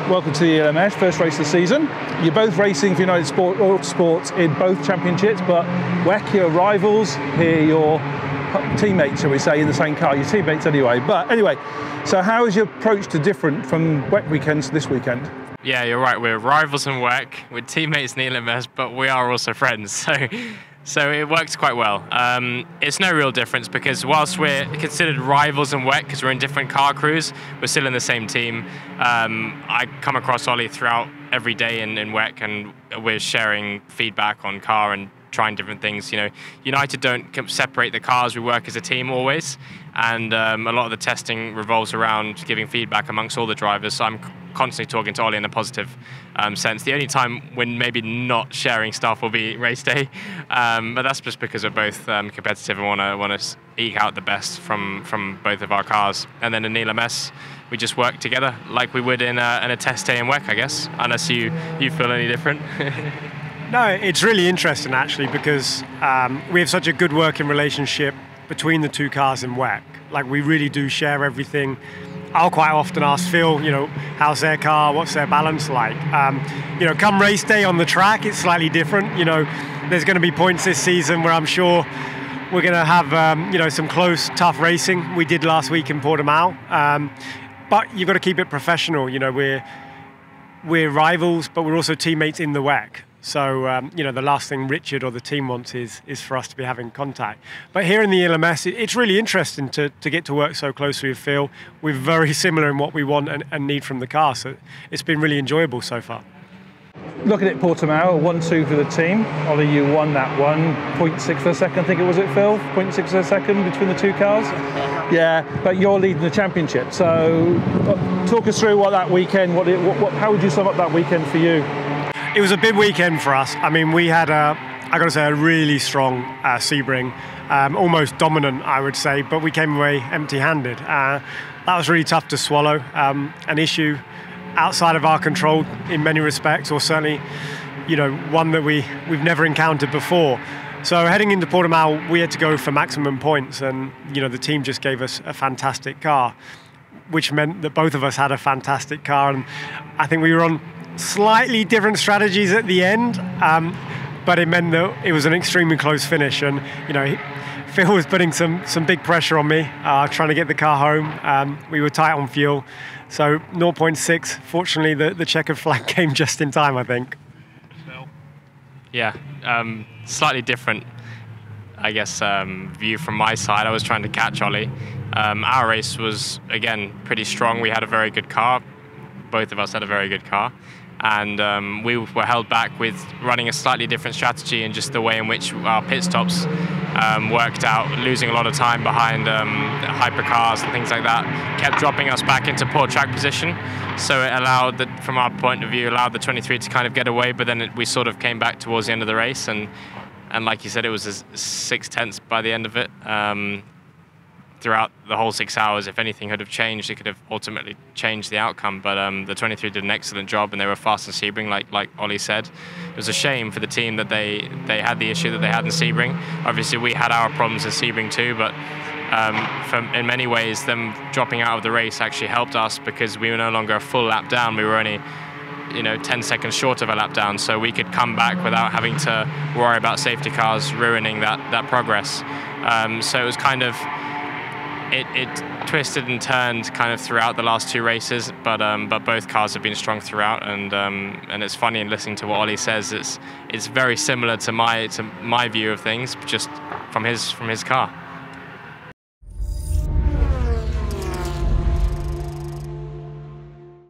welcome to the ELMS, first race of the season. You're both racing for United Autosports in both championships, but WEC, your rivals, here your teammates, shall we say, in the same car, your teammates anyway. But anyway, so how is your approach to different from WEC weekends to this weekend? Yeah, you're right, we're rivals in WEC, we're teammates in ELMS, but we are also friends, so it works quite well. It's no real difference because whilst we're considered rivals in WEC because we're in different car crews, we're still in the same team. I come across Ollie throughout every day in WEC, and we're sharing feedback on car and trying different things. You know, United don't separate the cars, we work as a team always, and a lot of the testing revolves around giving feedback amongst all the drivers, so I'm constantly talking to Ollie in a positive sense. The only time when maybe not sharing stuff will be race day, but that's just because we're both competitive and want to eke out the best from both of our cars. And then in ELMS, we just work together like we would in a test day in WEC, I guess, unless you feel any different. No, it's really interesting actually because we have such a good working relationship between the two cars in WEC. Like, we really do share everything. I'll quite often ask Phil, you know, how's their car, what's their balance like? You know, come race day on the track, it's slightly different. You know, there's going to be points this season where I'm sure we're going to have, you know, some close, tough racing. We did last week in Portimao. But you've got to keep it professional. You know, we're rivals, but we're also teammates in the WEC. So, you know, the last thing Richard or the team wants is for us to be having contact. But here in the ELMS, it's really interesting to get to work so closely with Phil. We're very similar in what we want and need from the car, so it's been really enjoyable so far. Looking at Portimao, 1-2 for the team. Ollie, you won that one. 0.6 for a second, I think it was it, Phil? 0.6 for a second between the two cars? Yeah, but you're leading the championship. So talk us through what that weekend, how would you sum up that weekend for you? It was a big weekend for us. I mean, we had I got to say, a really strong Sebring, almost dominant, I would say, but we came away empty-handed. That was really tough to swallow. An issue outside of our control in many respects, or certainly, you know, one that we've never encountered before. So heading into Portimao, we had to go for maximum points, and you know, the team just gave us a fantastic car, which meant that both of us had a fantastic car, and I think we were on slightly different strategies at the end, but it meant that it was an extremely close finish. And you know, Phil was putting some big pressure on me, trying to get the car home. We were tight on fuel, so 0.6. Fortunately, the checkered flag came just in time, I think. Yeah, slightly different, I guess, view from my side. I was trying to catch Ollie. Our race was, again, pretty strong. We had a very good car. Both of us had a very good car. And we were held back with running a slightly different strategy and just the way in which our pit stops worked out, losing a lot of time behind hypercars and things like that, kept dropping us back into poor track position. So it allowed, from our point of view, allowed the 23 to kind of get away, but then we sort of came back towards the end of the race. And like you said, it was 6/10 by the end of it. Throughout the whole 6 hours, if anything had have changed, it could have ultimately changed the outcome. But the 23 did an excellent job, and they were fast in Sebring, like Ollie said. It was a shame for the team that they had the issue that they had in Sebring. Obviously, we had our problems in Sebring too, but in many ways, them dropping out of the race actually helped us because we were no longer a full lap down. We were only, you know, 10 seconds short of a lap down, so we could come back without having to worry about safety cars ruining that progress. So it was kind of, it twisted and turned kind of throughout the last two races, but both cars have been strong throughout, and it's funny in listening to what Ollie says. It's very similar to my view of things, just from his car.